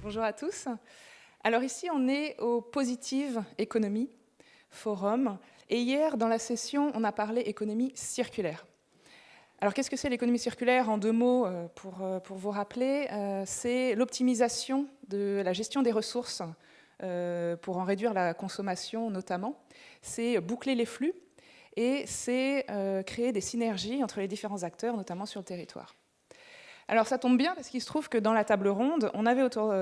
Bonjour à tous. Alors ici, on est au Positive Economy Forum. Et hier, dans la session, on a parlé économie circulaire. Alors qu'est-ce que c'est l'économie circulaire? En deux mots, pour vous rappeler, c'est l'optimisation de la gestion des ressources pour en réduire la consommation notamment. C'est boucler les flux et c'est créer des synergies entre les différents acteurs, notamment sur le territoire. Alors ça tombe bien parce qu'il se trouve que dans la table ronde, on avait autour,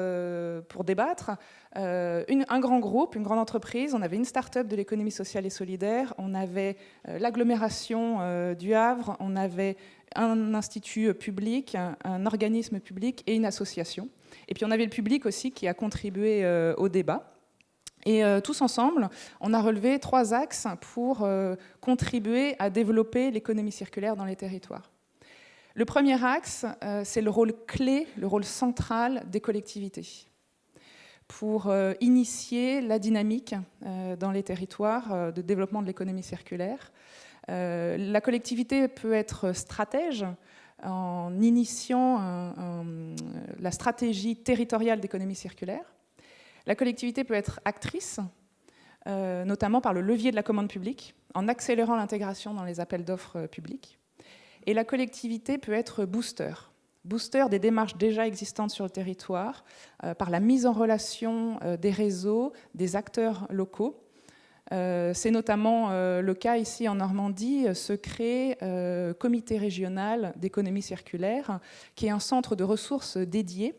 pour débattre un grand groupe, une grande entreprise, on avait une start-up de l'économie sociale et solidaire, on avait l'agglomération du Havre, on avait un institut public, un organisme public et une association. Et puis on avait le public aussi qui a contribué au débat. Et tous ensemble, on a relevé 3 axes pour contribuer à développer l'économie circulaire dans les territoires. Le premier axe, c'est le rôle clé, le rôle central des collectivités pour initier la dynamique dans les territoires de développement de l'économie circulaire. La collectivité peut être stratège en initiant la stratégie territoriale d'économie circulaire. La collectivité peut être actrice, notamment par le levier de la commande publique, en accélérant l'intégration dans les appels d'offres publics. Et la collectivité peut être booster des démarches déjà existantes sur le territoire, par la mise en relation des réseaux, des acteurs locaux. C'est notamment le cas ici en Normandie, se crée Comité régional d'économie circulaire, qui est un centre de ressources dédié,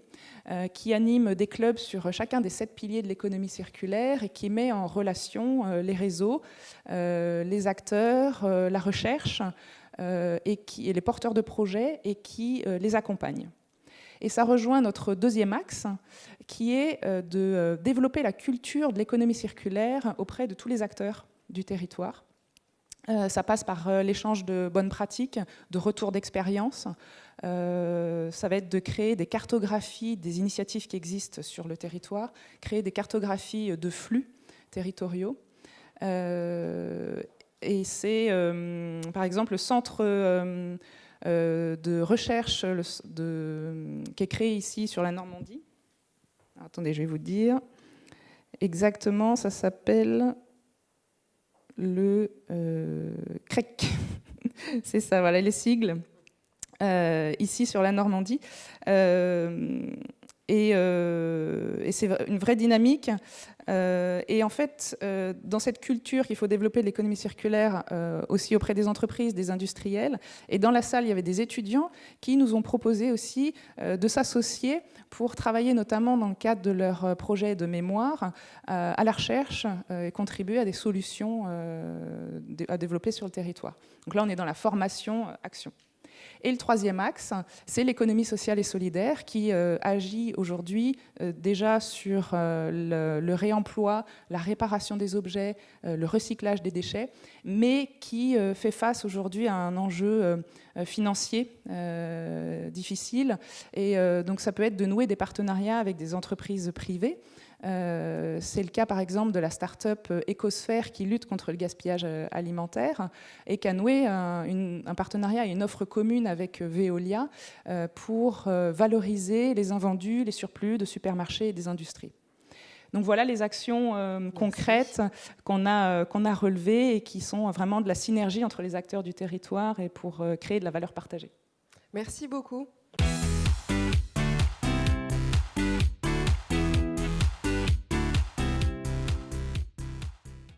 qui anime des clubs sur chacun des 7 piliers de l'économie circulaire et qui met en relation les réseaux, les acteurs, la recherche, et les porteurs de projets et qui les accompagnent. Et ça rejoint notre deuxième axe, qui est de développer la culture de l'économie circulaire auprès de tous les acteurs du territoire. Ça passe par l'échange de bonnes pratiques, de retours d'expérience. Ça va être de créer des cartographies des initiatives qui existent sur le territoire, créer des cartographies de flux territoriaux. Et c'est, par exemple, le centre de recherche qui est créé ici sur la Normandie. Alors, attendez, je vais vous dire. Exactement, ça s'appelle le CREC. C'est ça, voilà, les sigles. Ici sur la Normandie. Et c'est une vraie dynamique. Et en fait, dans cette culture qu'il faut développer de l'économie circulaire aussi auprès des entreprises, des industriels, et dans la salle, il y avait des étudiants qui nous ont proposé aussi de s'associer pour travailler notamment dans le cadre de leur projet de mémoire à la recherche et contribuer à des solutions à développer sur le territoire. Donc là, on est dans la formation, action. Et le troisième axe, c'est l'économie sociale et solidaire qui agit aujourd'hui déjà sur le réemploi, la réparation des objets, le recyclage des déchets, mais qui fait face aujourd'hui à un enjeu financier difficile. Et donc ça peut être de nouer des partenariats avec des entreprises privées. C'est le cas par exemple de la start-up Ecosphère qui lutte contre le gaspillage alimentaire et qui a noué un partenariat et une offre commune avec Veolia pour valoriser les invendus, les surplus de supermarchés et des industries. Donc voilà les actions concrètes qu'on a relevées et qui sont vraiment de la synergie entre les acteurs du territoire et pour créer de la valeur partagée. Merci beaucoup.